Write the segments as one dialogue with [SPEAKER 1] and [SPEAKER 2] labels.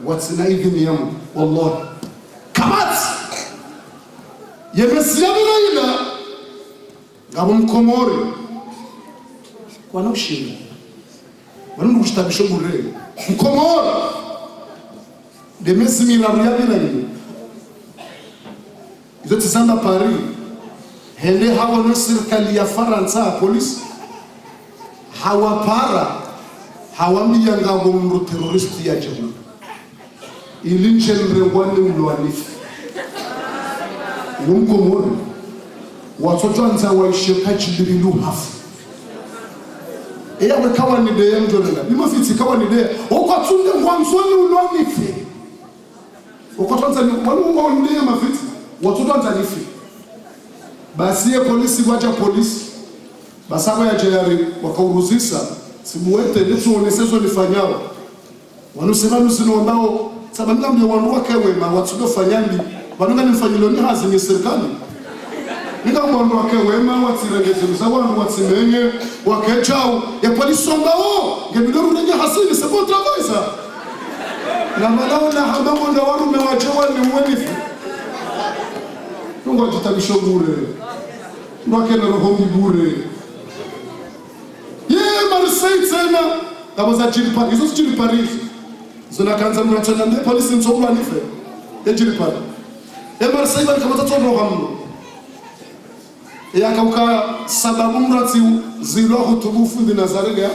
[SPEAKER 1] watsina idhini yangu wallahi kamati yemesiana ila ngabo mkomori wanaushinda wanu kushtabisho bure mkomori demesi miraruya bila ile izo tsanda Paris hele hawa no serikali ya Faransa polisi hawa para hawa miyanga ngomro terroristi ya jamu ilinjendre wale ulwanifu ngomkomori watoto anza waishe kachidirilu hafu eya wekawa ni de mjolala ni mafiti kawa ni de okwatunde ngwamsoni ulwanifu okwatunza ni walunga onde mafiti watoto anza nifi basi ya polisi wacha polisi basaba ya jayari wakauruzisa simuwete letu onesezo nifanyao wanusema nusino ambao sababu ngambe wandu wakewema watudo fanyandi wanunga nifanyilo ni hazi ni serikali nika wandu wakewema watiregezeruza wandu watimenye wakechao ya polisi ambao ngebidoru nenge hasini sebo travaisa na malao na hamamo na warume wajewa ni uwenifu nungo jitabisho bure nwake na rohongi bure Marseille tena kaboza jiri Paris izo jiri Paris zona kanza mratana ne police ntsobwa nife jiri Paris Marseille bali kaboza tsono hamno yakauka sababu mrati zilo hutubufu ndi nazarega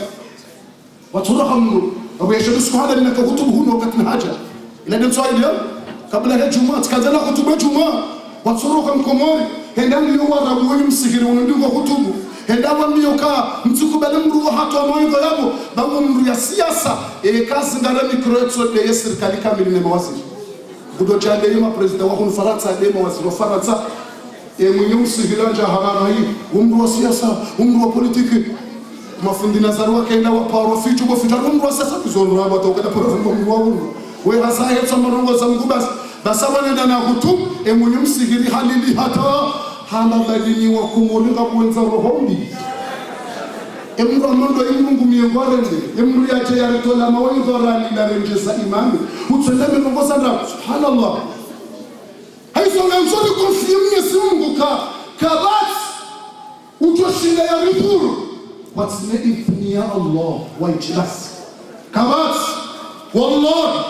[SPEAKER 1] waturo hamno abuyesho siku hada linaka hutubu huno wakati haja ila ndio swali kabla ya Jumaa tukaanza na hutubu Jumaa waturo kwa mkomori hendangu yo warabu wenye msikiri unandiko hutubu hendawa miyoka mtukubele mru hatu wa mawigo yabo babu mru ya siyasa kazi ngara mikroetso de serikali kamili ne mawaziri budo chande yema president wa hun Faransa de mawaziri wa Faransa mwenye msikilanja habara hii umru wa siyasa umru wa politiki mafundi nazaru wakaenda wa power fitu kwa fitu umru wa siyasa kuzonu haba tokada pora umru wa umru we hasa yetu mrongo za mkubas basaba nenda na hutu mwenye msikili halili hata hama badini wa kumulinga kuenza rohombi emru amondo imungu miengwarende emru ya chayari tola mawaidha rani la renjesa imami utendeme nongosanda subhanallah haisonga mzori konfiye mnyesi mungu kabat utoshinda ya ripuru watsine ithni ya Allah wa ijilas kabat wallah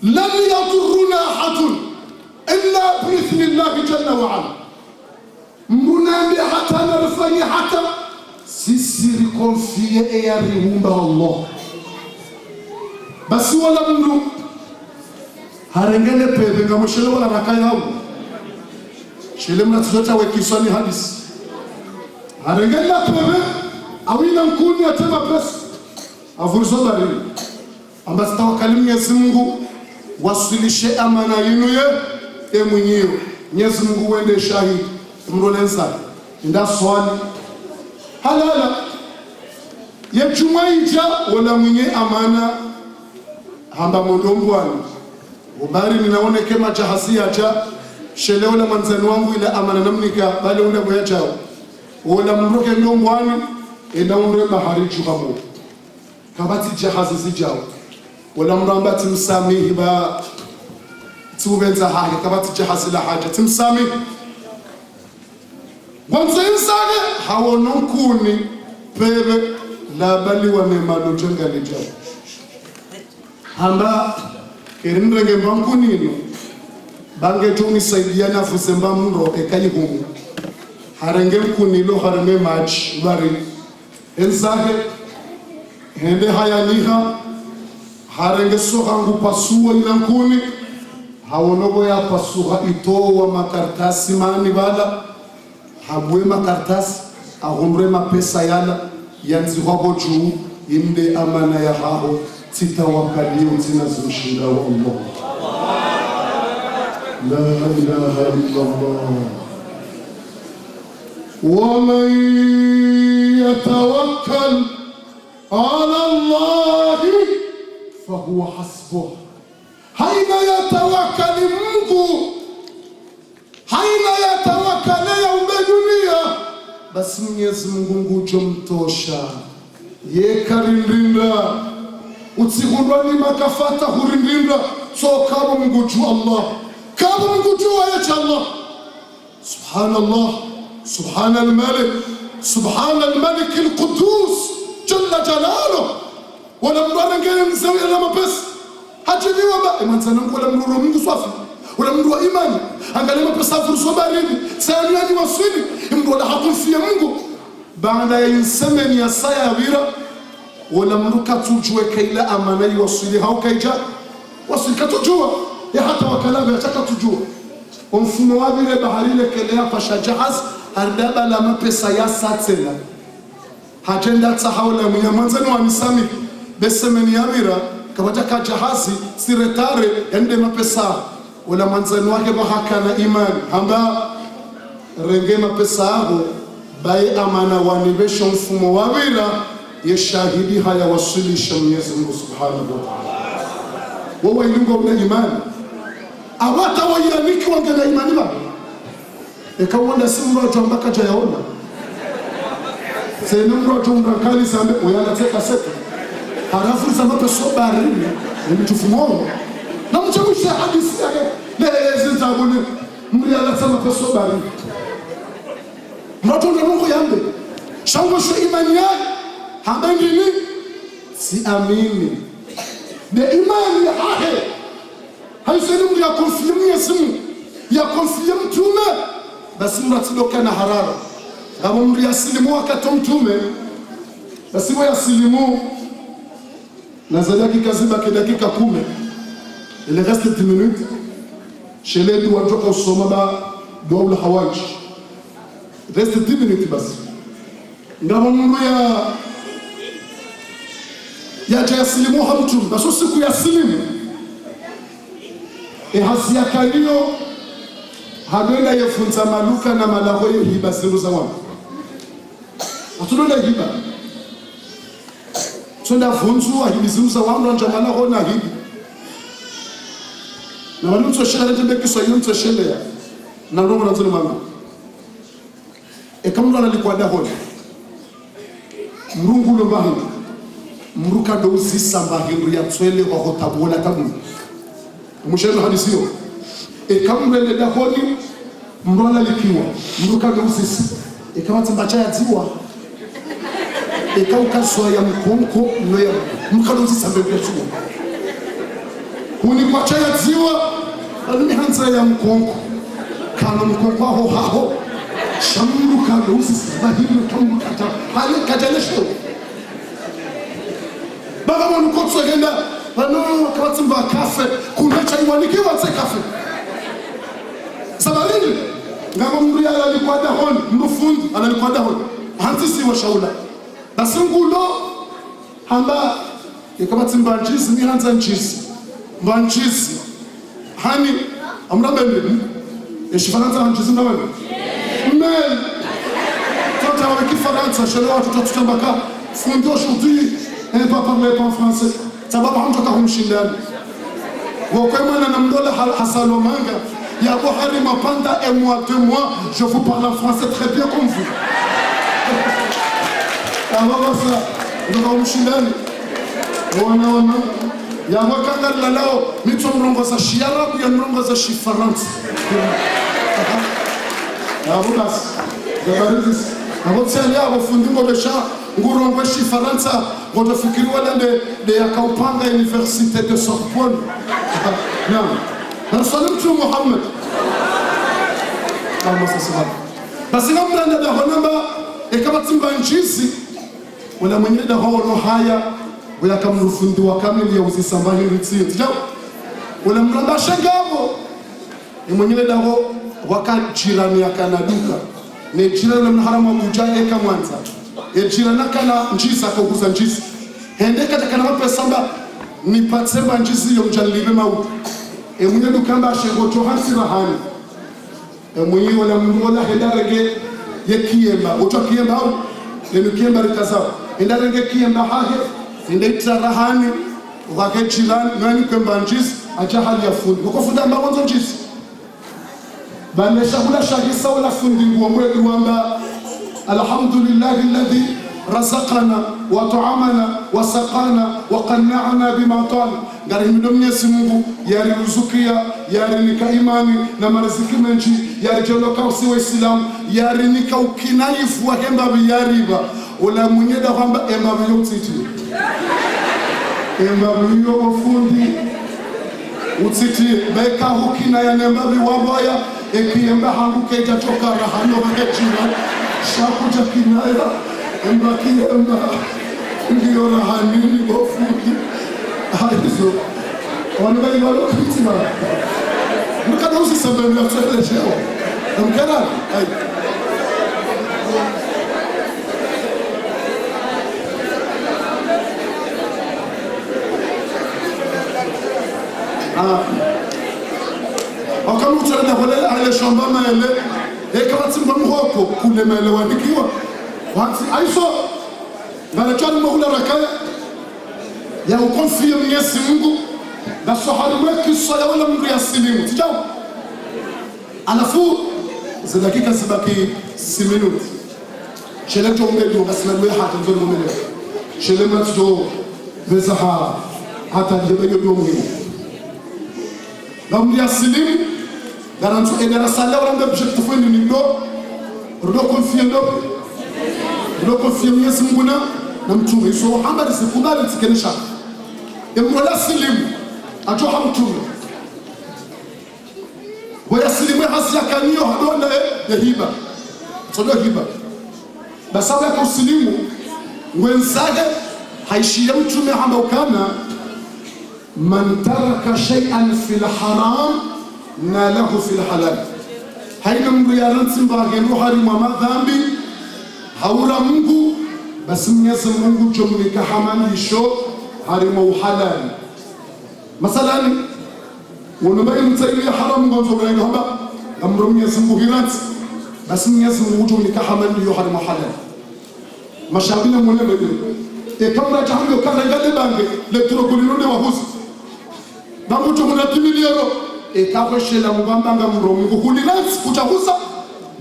[SPEAKER 1] lam yadurruna ahadun illa bi'ithni Allah jalla wa ala munambi hata narfani hata sisi rikonfie ya riumba Allah basi wala mnu harengele pebe ngamushele wala rakaya hapo shele mnatuzota wekisoni hadisi harengele pebe awina mkuni atema pesa avurzo bari ambasta wakalimu Mwenyezi Mungu wasilishe amana yenu ye mwenyewe Mwenyezi Mungu wende shahidi mrolenza nda swali halala ya jumaija wala mwenye amana hamba mondongwani ubari ninaone kema jahasia cha shele wala manzani wangu ila amana namnika bali unda moya chao wala mroke ndongwani enda unre bahari chukamo kabati jahazi zijao wala mrambati msamihi ba tubenza haja kabati jahazi la haja timsamihi wanza insage hawononkuni pebe la bali wa memalo jengale jaw hamba kerindrenge mbankunino bange tuni saidiana fusemba mro ekali hungu harenge kunilo harenge match bari insage hende hayaniha harenge sohangu pasuwa ilankuni hawonogo ya pasuha itowa makartasi mani bala habwe makartasi ahumre mapesa yala yanzi wabo juu inde amana ya hao titawakalia utinazimshinda wa Allah la ilaha illa Allah wa man yatawakkal ala Allah fahuwa hasbuh haina yatawakkali Mungu haina yatawakkali dunia basi Mwenyezi Mungu ngujo mtosha ye karindinda utsigundwa ni makafata hurindinda so kabo mguju Allah kabo mguju ayacha Allah subhanallah subhanal malik subhanal malik al-qudus jalla jalaluhu wala mwana ngene mzawi na mapesa hajiliwa ba imanzana wala mruro Mungu swafi wala mruro wa imani angalia mapesa furso baridi sayani waswini mruro hakumfia Mungu baada ya insemeni ya saya wira wala mruka tujue kaila amana yuwasili haukaija wasilika tujua ya hata wakalabu yataka tujua mfumo wa vile baharile kelea pasha jahaz hardaba la mapesa ya satela hajenda tahawla mnyamanzani wa misami besemeni ya wira kabata jahazi siretare ende mapesa wala manzani wake bahaka na imani hamba renge mapesa hapo bai amana wanibesha mfumo wa wira yashahidi haya wasilisha Mwenyezi Mungu Subhanahu wa Ta'ala. Wewe ilingo una imani awata wayaniki wangena imani ba ekawanda simba tuambaka jayaona sema mro tumrakali sambe uyanateka seka halafu sema peso barini ni mtufumo na mchamusha hadithi yake lezi zabuni mliala sema peso barini mroto ndo Mungu yambe shango sho imani yake hamendini si amini de imani yake haisemu ya konfirmu yesimu ya konfirmu mtume basi mratiloka na harara kama mliasilimu wakati mtume basi wayasilimu na zadaki kaziba dakika 10 il reste 10 minutes chez les deux watoka usoma ba doula hawaji reste 10 minutes basi ngamo mungu ya jasilimu hamtu basi siku ya silimu hasia kalio hadenda yefunza maluka na malaho hiba ziruza wangu atulonda hiba tunda funzua hibi ziruza wangu nja malaho na hibi na wanu tsoshela tebe kiso yonto shelea na rongo na tuli mama kama ndo alikuwa dahoni mrungu lo bahini mruka do uzisa bahini ya twele wa hotabola tabu mshelo hadisio kama ndo dahoni mrona likiwa mruka do uzisa kama timbacha ya ziwa ukaswa ya mkonko no ya mkado uzisa mbele chuo kuni kwa chaya ziwa alimihanza ya mkonko kana mkonko haho shamru kado uzisa bahini tamu kata hali kajalesho baba mwana kotso genda bano katimba kafe kuna chai wanikiwa tse kafe sabalini ngamo mndu yala alikuwa dahoni mfundi analikuwa dahoni hantisi wa shaula basungulo hamba yakabatimba njisi ni hanza njisi mbanjisi hani amrabende yeshifaransa njisi ndabende mais quand on avec Faransa chez l'autre tout tutambaka fundi aujourd'hui elle va parler en français sababu hamtoka kumshindana wakwemana na mdola hasalo manga ya Buhari mapanda et moi 2 mois je vous parle en français très bien comme vous alors ça ndio kumshindana wana ya wakanga lalao mito mrongo za shiarabu ya mrongo za shifaransa abubas gabarizis abotsani abo fundingo besha ngurongo shifaransa wotofikiri wala de yakaupanga université de Sorbonne naam rasulullah Muhammad kama sasa basi namna da honamba kama timba njisi wala mwenye da hono haya wala kama ufundi wa kamili ya usisambahi ritsi jaw wala mramba shangabo ni mwenye da ho wakajirani akanaduka ne jirani na haramu mujaye kama mwanza jirani kana njisa kuguza njisi hendeka takana mapesa samba ni patsemba njisi yo mjalibe mau mwenye dukamba shengo tohansi rahani mwenye wala mwola hedarege yekiemba utokiemba au nekiemba rikazao hedarege kiemba hahe ndeta rahani wake jirani nani kwamba njisi acha hali ya fundi ukofunda mbaonzo njisi banesha kula shahisa wala fundi ngomwe kwamba alhamdulillah alladhi razaqana wa ta'amana wa saqana wa qanna'ana bima atana. Ngari Mwenyezi Mungu yariruzukia yarinika imani na mariziki menji yarijoloka usiwe Islam yarinika ukinaifu wa hemba biyariba ula mwenyeda kwamba ema biyotiti ema biyo wafundi utiti beka hukina ya nemba biwabaya ekiyemba hangu keja choka rahano wakechina shakuja kinaya emba kiyemba ndiyo rahanini wafundi haizo wanabali walo kitima mkana usi sababu ya kutuele cheo mkana hai wakamu utarada wale aile shamba maele eka watimba mhoko kule maele wanikiwa wati aiso wanachani mahula rakaya ya ukonfia Mwenyezi Mungu na sohalu weki soya wala Mungu ya silimu tijao alafu za dakika zibaki 6 minuti shele to ungedo basimwe hata nzuri mumele shele matdo bezaha hata jebe yodo muhimu na Mungu ya silimu garantu edara sala wala mbe bishop tufeni ni ndo confia Mwenyezi Mungu na mtume so Muhammad sikubali tikenisha emwala silimu atoha mtume waya silimu hasi yakanio hadona ya hiba sodo hiba basawa kwa silimu wenzake haishia mtume ambao kana man taraka shay'an fil haram nalahu fil halal haina mndu ya ranti mbagenu harimu wa madhambi haura Mungu basi Mwenyezi Mungu jumlika hamalisho harimu halali masalani wanabai mtailia haramu ngonzo gani hamba amru Mwenyezi Mungu hiranti basi Mwenyezi Mungu jumlika hamalisho harimu halali mashabina mwenebe kamra jahango kana ngale bange le turogulino de wahuzi bamuto muna kimiliero kakweshela mugambanga mrongo huliranti kuchahuza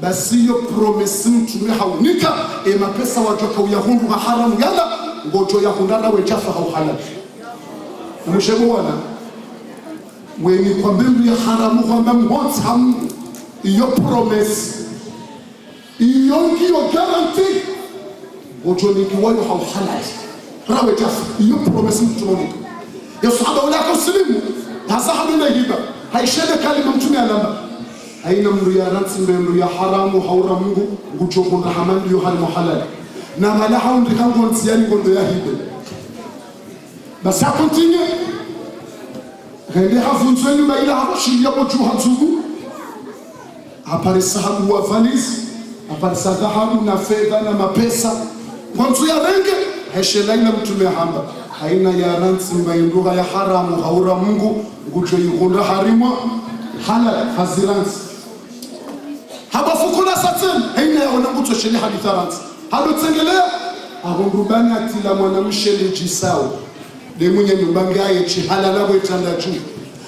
[SPEAKER 1] basi yo promesi mtume haunika mapesa wajoka uyahundu wa haramu yala ngojo yahundana wechafa hauhalali mshego wana weni kwa mbindu ya haramu kwamba mhoti hamu iyo promesi iyo ngiyo guarantee ngojo nikiwayo hauhalali rawe chafa iyo promesi mtume ya sahaba wala kusilimu ya sahabu na hiba haishede kalima mtume alamba aina mru ya ranti mbelu ya haramu haura Mungu nguchokunda hamandi yo hali muhalali na mala haundi kango ntiyani kondo ya hibe basa kontinye rende hafunzweni maila harushi ya moju hatsugu apare sahabu wa valisi apare dhahabu na fedha na mapesa kwanzu ya renge heshela ina mtume hamba aina ya ranti mbelu ya haramu haura Mungu nguchokunda harimwa halal haziranti haba fukula satem haina ya wanambuto sheli haditharanti hado tsengelea ahondubani atila mwanamshele jisao de mwenye nyumbangi aye chihalala wetanda juu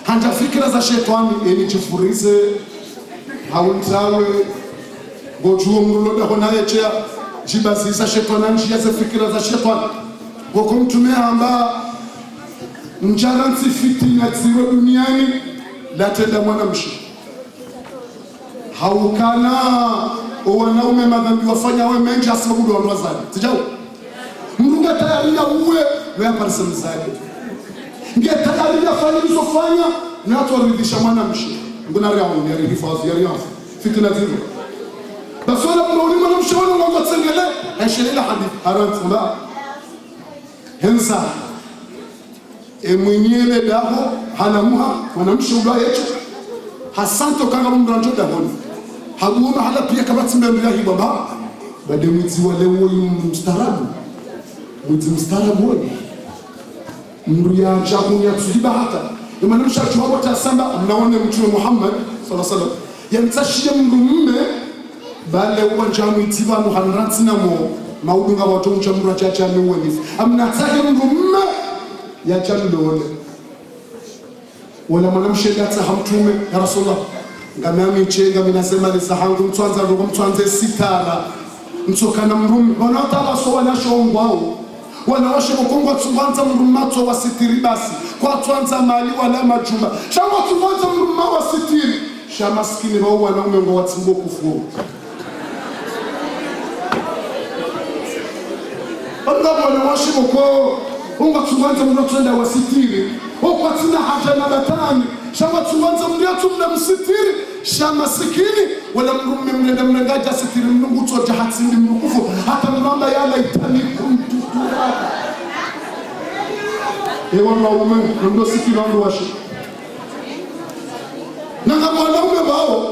[SPEAKER 1] hanta fikira za shetani eni chifurize hauntawe gojuo mruloda honaye chea jibazisa shetani njia za fikira za shetani wako mtume amba mjaranti fitina ziro duniani latenda mwanamshele haukana wanaume madhambi wafanya we menja sababu wa wazali tijao mrunga tayari ya uwe wewe parisa mzake nge tayari ya fanya usofanya na watu waridhisha mwanamshi nguna rao ni yari hifadhi yari yafu fitina zero basi wala mwanamshi wala mwanzo tsengele aishelela hadith harat mba hensa mwenyewe daho hanamuha mwanamshi ubaya yetu hasanto kanga mranjo dahoni haguona hala pia kama timbele ya baba bade mwiti wale woyu mstarabu woni mruya jagunya tuliba hata imana mshachu hapo tasamba mnaone mtume Muhammad sallallahu alaihi wasallam yamtashia mrumme bale uwanja mwitiba no hanranti namo maudunga watu mchamura chacha ni woni amnataka mrumme ya chandole wala mwanamshegata hamtume ya Rasulullah ngamami chenga minasema ni sahangu mtwanza ndo mtwanze sitara mtokana mrumi wanataka so wanashongwao wanawashe mkongo tsuwanza mrumato wa sitiri basi kwa tuanza mali wala majumba shamba tuanza mruma wa sitiri sha maskini wao wanaume ngo watsimbo kufu banda wanawashe mkongo unga tuanza mrumato wa sitiri kwa tina haja na batani shamba tuanza mriatu mna msitiri sha maskini wala mrume mnenda mnengaja sitiri mnungu toja hatsindi mnukufu hata mramba yala itani kumtutura ewa maume ndo sitiri wangu washi nanga mwanaume bao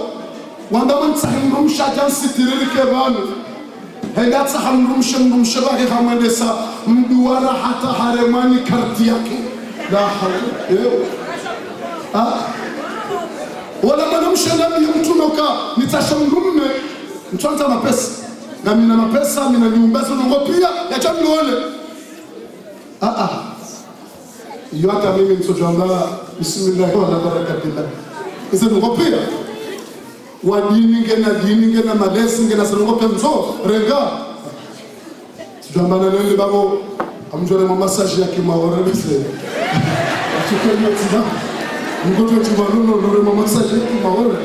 [SPEAKER 1] wanda mtsahingrumsha jan sitiri likebanu henda tsahingrumsha baki khamwendesa mduwara hata haremani karti yake la hawla wala mwanamsha nabi mtunoka nitashamrumme mtwanza mapesa na mina mapesa mina nyumbazo ngo pia ya chamlole iyo hata mimi msojamba bismillah wala barakatillah izo ngo pia wa dini ngena malesi ngena sango pia mzo renga sijamba na nende babo amjore mo massage yake mawara bise tukyo tiba ngoto tibaluno lore mo massage yake mawara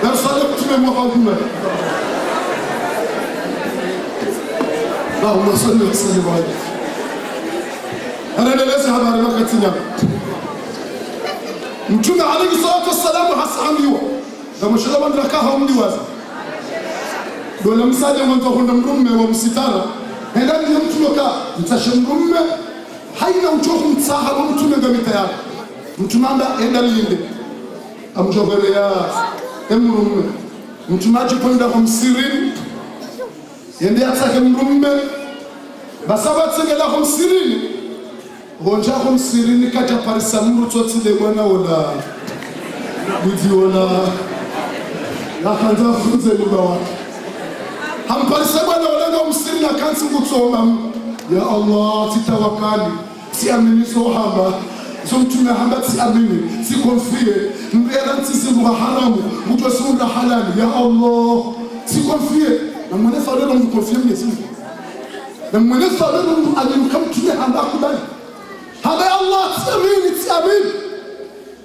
[SPEAKER 1] na sala tumemwa huduma اللهم صل وسلم عليه أنا لازم habari wakati nyama Mtume alayhi salatu wassalam hasambiwa kama shalaba ndakaha umdiwaza dola msale mwanzo kwenda mrume wa msitara enda ndiye mtume ka mtashamrume haina uchovu mtsaha wa mtume ngamita yake mtume amba enda linde amjobelea emrume mtume ajiponda kwa msirini yende atake mrume basaba tsengela kwa msirini honja kwa msirini kaja parisa mru totile mwana wala bidi wala yakanda funze libawa hamparisa mwana wala kwa msirini akansi kutsoma ya Allah titawakali tiamini sohaba zomtume hamba tiamini sikonfie mbera ntisimu haramu mutosunda halali ya Allah sikonfie na mwenefa lelo mkonfie Mwenyezi Mungu na mwenefa lelo alimkamtume hamba kubali haba ya Allah tiamini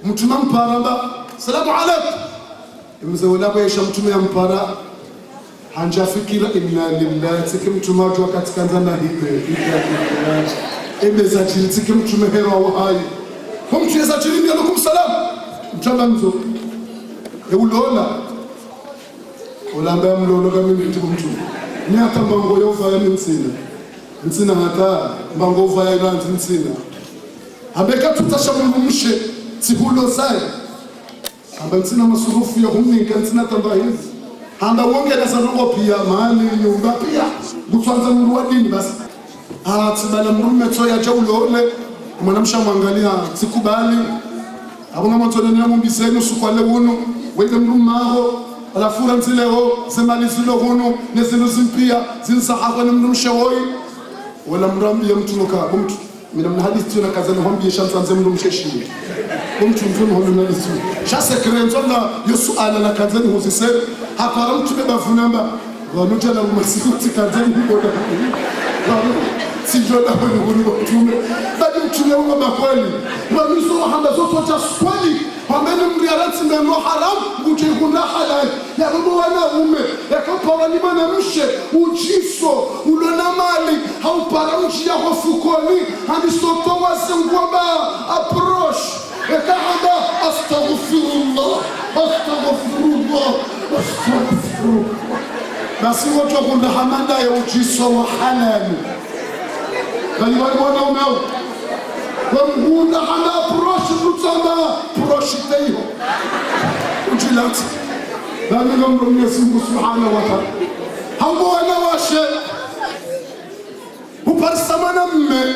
[SPEAKER 1] mtume mparamba salamu alaykum imzawala kwa yesha mtume mpara hanja fikira inna lillahi tikimtume watu katika nzana hipe emezajiri tikimtume hera wa hai kumcheza chini alaykum salam mchangamzo eulola ulamba mlolo kama mtume mtume ni hata mbango yova ya mtsina hata mbango yova ya ranzi mtsina abeka tutashamumshe tihulo sai amba mtsina masurufu ya humni kantsina tamba hizi amba wonge na sanongo pia mali nyumba pia gutwanza mruwa dini basi tsibala mrume tsoya chaulole mwanamsha mwangalia sikubali abona mwanzone na mumbiseni usukwale wono wende mrumaho alafura ntileo semali zilo wono nezino zimpia zinsahaga nemrumsha woyi wala mrambi ya mtunoka mtu mina mhadisi tuna kazana hombi shamsa mzemru msheshini mtu mtuno hono nalisi shase krenzona yosuala na kazani husise hapara mtu bavunamba wanuta na masifuti kazani huko sijoda hono mtume bali mtume wa bakweli wamiso hamba zote cha swali pambeni mriarati mbeno haram kujikuna halal ya babo wanaume yakapara ni mwanamshe ujiso ulona mali haupara mchi yako fukoni hadi sotowa sengwamba approach ekahanda astaghfirullah basi watu wakunda hamanda ya ujiso wa halal bali wanaume wamgunda hana approach mutamba proshiteyo ujilati bani ngomro Mwenyezi Mungu Subhanahu wa Ta'ala hambo wanawashe uparsamana mme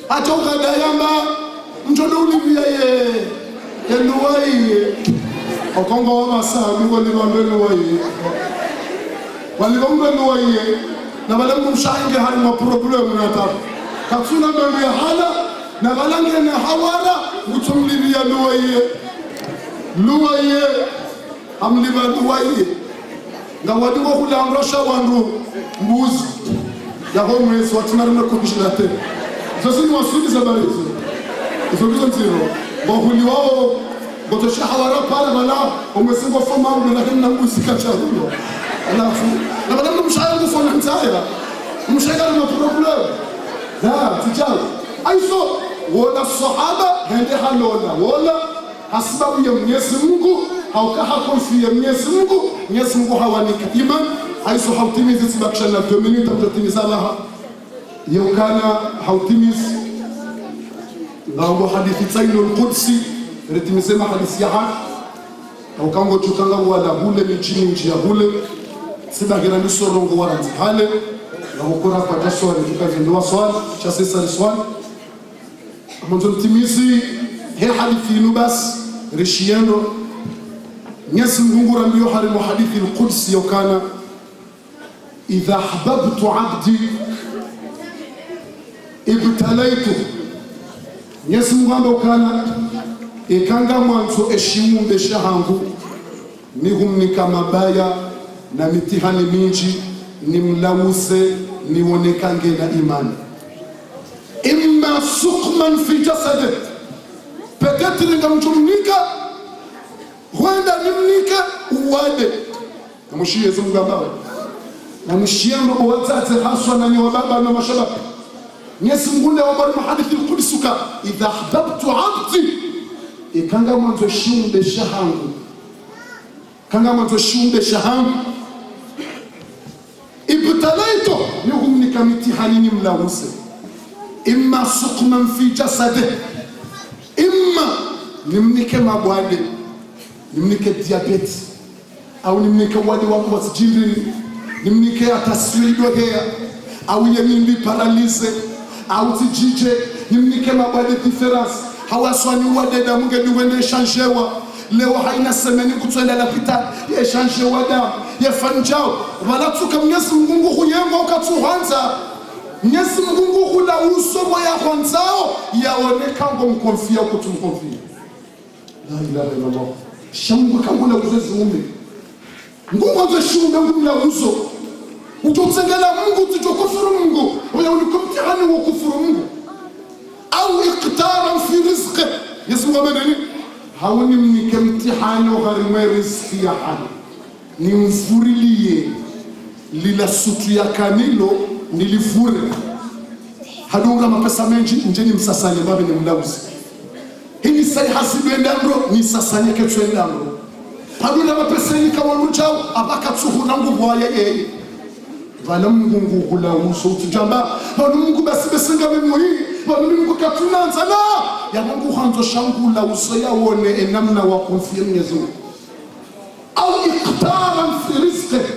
[SPEAKER 1] atoka dayamba mtono ulivia ye enuwai okongo wa masabi wali nuwai na balangu mshainge hali mwa problemu na tabu katsuna mbele ya hala na balange na hawala utumlivia luwaye amliva luwaye nga wadugo kulangrosha wandu mbuzi ya homeless watu na kukushina tena sasa ni wasudi za barizo hizo nziro bahuli wao gotosha hawara pale bala umesingo foma au lakini na muzika cha huyo alafu na badala mshahara kufanya mtaya mshahara na problem la tijao aiso wala sahaba hende halona wala hasababu ya Mwenyezi Mungu haukaha konfia Mwenyezi Mungu hawanika iman aiso hautimizi sibakisha na 2 minutes mtatimiza laha yokana hautimizi ngao hadithi tsaino al-Qudsi ritimesema hadithi ya haki au kango chukanga wala hule michini njia hule sibagira ni sorongo waranzi hale na ukora kwa jasho tukazindua swali cha sasa swali mwanzo timizi he hadithi nubas rishiendo Mwenyezi Mungu rambio harimu hadithi al-Qudsi yokana idha ahbabtu 'abdi ibtalaytu Mwenyezi Mungu amba ukana ikanga mwanzo eshimu mbesha hangu nihumnika mabaya na mitihani mingi nimlawuse nionekange na imani imma suqman fi jasadi peut-être ngamchumnika huenda nimnika uwade na mshie Mungu amba na mshiendo wazazi haswa na nyoa baba na mashabab Mwenyezi Mungu leo kwa hadithi al-Qudsuka idha ahbabtu 'abdi ikanga mwanzo shumbe shahangu kanga mwanzo shumbe shahangu ibtalaytu yuhumnika mitihani nimlawuse imma suqman fi jasadi imma nimnike mabwade nimnike diabetes au nimnike wadi wangu wasijiri nimnike ataswidogea au yemimbi paralyze au tijije nimnike mabwade difference hawaswani wadeda munge niwende changewa leo haina semeni kutwenda la pita ya changewa damu ya fanjao wala tuka Mwenyezi Mungu huyengo ukatuhanza Mwenyezi Mungu hula usomo ya kwanzao yaoneka ngo mkonfia kutumkonfia la ilaha illa Allah shamu kangula uzoezi umbe Mungu azeshume ngumla uzo utotsengela Mungu tutokufuru Mungu wala unikumtihani wa kufuru Mungu au iqtaran fi rizqi yesmu manani hawani mnike mtihani gharimwe rizqi ya hali ni mfurilie lila sutu ya kanilo nilivure hadunga mapesa menji njeni msasanye babi ni mlauzi hini sai hasibu endandro ni sasanye ketu endandro hadunga mapesa nikawalu chao abaka tsuhu na nguvu wa yeye vala Mungu hula uso tujamba vala Mungu basi besinga memoyi vala Mungu katunanza la ya Mungu hanzo shangu la uso ya wone enamna wa konfia Mwenyezi Mungu au iqtaran fi rizqi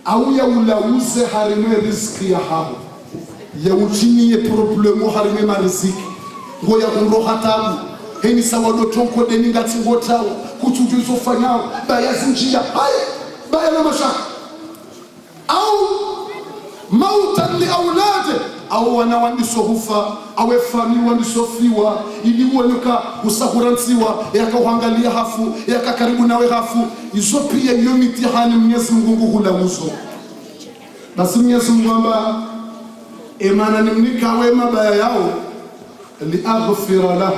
[SPEAKER 1] au ya ulauze harime riziki ya hapo ya uchini ye problemu harime mariziki ngoya kunro hatabu heni sawado tonko deni ngati ngotao kutujuzo fanyao baya zinjia haya baya na mashaka au mautan li aulade au wanawandisho hufa awe fami wandisofiwa ili uonuka usahuransiwa yakauhangalia hafu yakakaribu nawe hafu izo pia iyo mitihani Mwenyezi Mungu hula uso basi Mwenyezi Mungu amba emana nimnika wema baya yao li aghfira la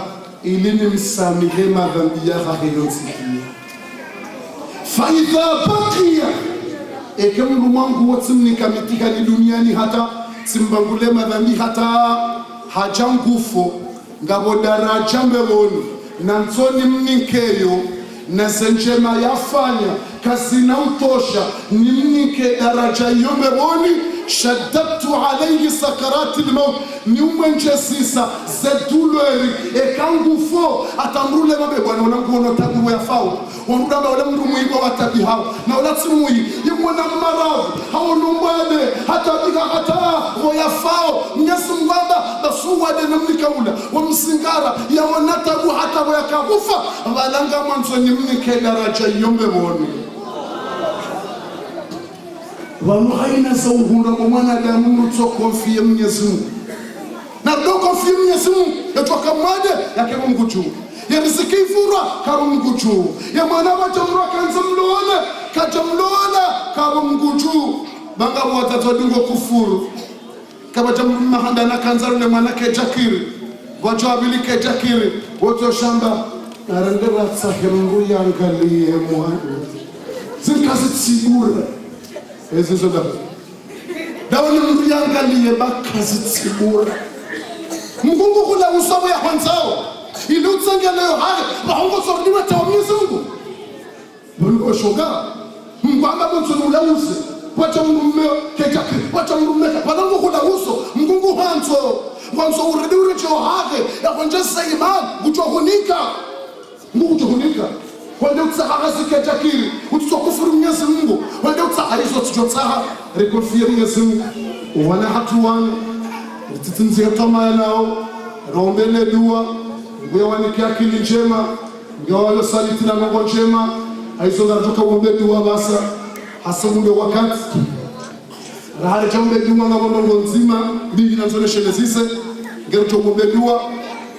[SPEAKER 1] ili nimsamihe madhambi yao hayonsikia fa idha baqiya ekemru mwangu wotsimnika mitihani duniani hata simbangule madhambi hata hajangufo ngabo daraja mbewoni na nsoni mnikeyo na senjema yafanya kazi na utosha ni mnike daraja yombewoni shaddatu alayhi sakarati al-maut ni umwenje sisa zeduleri ekangufo atamrule mabe bwana unanguona tabu ya fao wanudaba wala mndu muigo watabi hao na wala tsimuyi yimwana maravu hao numbade hata bika hata ya fao Mwenyezi Mungu basuwade namnika ula wamsingara ya wanatabu hata yakakufa balanga mwanzo ni mnike daraja yombewoni wanu haina za uhunda kwa mwanadamu nuto konfia Mwenyezi Mungu na do konfia Mwenyezi Mungu yatoka mwade yake Mungu juu ya riziki ifura karo Mungu juu ya mwana wa jamura kanza mloona kaja mloona karo Mungu juu banga watatu dungo kufuru kama jamu mahanda na kanzaru ne manake jakiri wacho abilike jakiri woto shamba narendera tsahimungu yangalie mwana zinkazi tsibura ezizo dawo ni mungu yangalie bakazi tsibura mungu kula usobo ya kwanzao ilutsanga nayo haya bahongo sordiwa tawamizi mungu mungu shoga mungu anga mtu ulauze wacha mungu kejake wacha mungu meka panango kula uso mungu hanzo uredi urecho hake ya kwanjesa imani uchohunika mungu uchohunika wande utsaha kejake utsokufuru mnyezi mungu wande utsaha hizo tujotsaha rekonfia mnyezi mungu wana hatuwana titinzi toma nao rombele dua ngwe wanikia akili njema ngwe wale saliti na mungu njema aizo ngaruka uombe dua basa hasa munde wakati rahari chambe dua na mungu nzima bigi na zone shele zise ngeruka uombe dua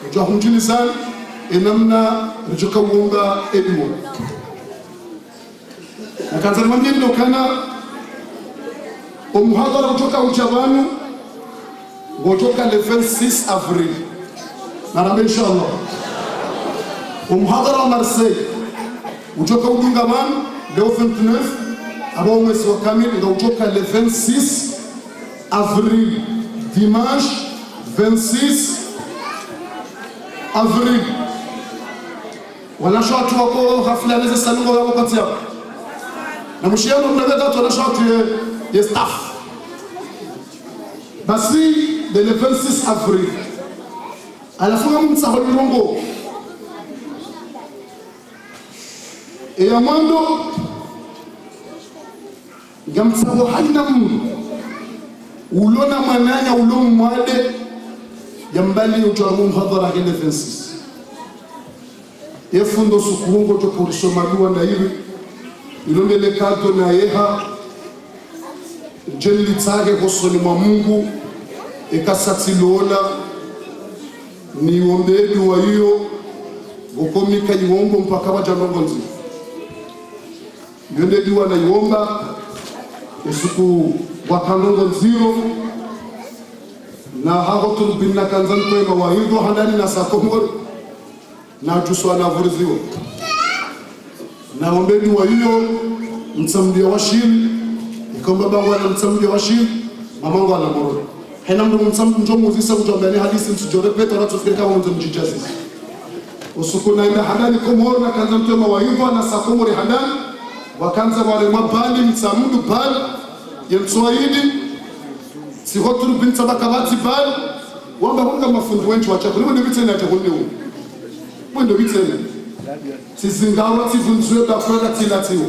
[SPEAKER 1] njua hunjini sana enamna njoka uomba edua nakanzani mwamini nokana umuhadhara kutoka uchabanu ngotoka le 26 avril narambe inshallah umuhadhara wa Marseille utoka udungaman leo 29 ambao mwezi wa kamili ndio utoka le 26 avril dimanche 26 avril wala shatu wako hafla neze salungo yao kati yao na mshiano mnaweza watu wala shatu ya staff basi le 26 avril alafunga mtsaholi rongo e amando gamtsaho halina mungu ulona mananya ulomu mwade yambali ujamu mhadhara ile 26 efundo sukungo to polisho madua na hivi ilongele kato na yeha jeli tsage hosoni mwa mungu ekasatsilola ni wombedi wa hiyo gokomika iwongo mpaka wajanongo nzi yonde diwa na iwomba esuku wakanongo nziro na hago tulubina kanzanto ema wahido handani na sakomori na juswa na vuriziwa na wombedi wa hiyo mtsamdia wa shili ikomba bangwa na mtsamdia wa shili mamangu anamoro hena mdo mtsamdu njomu zisa kujambani hadisi msujore peta watu firika wa mtsamdu jijazi usuku na ina handani komoro na kanzanto ema wahido na sakomori handani wakanza wale mabali mtsamudu bali ya mswahili sihoturu binta bakabati bali wamba hunga mafundu wenchu wachako niwe ndo vitene atakuni uwe ndo vitene sizingawa tivunzuyo da freda tilatiwa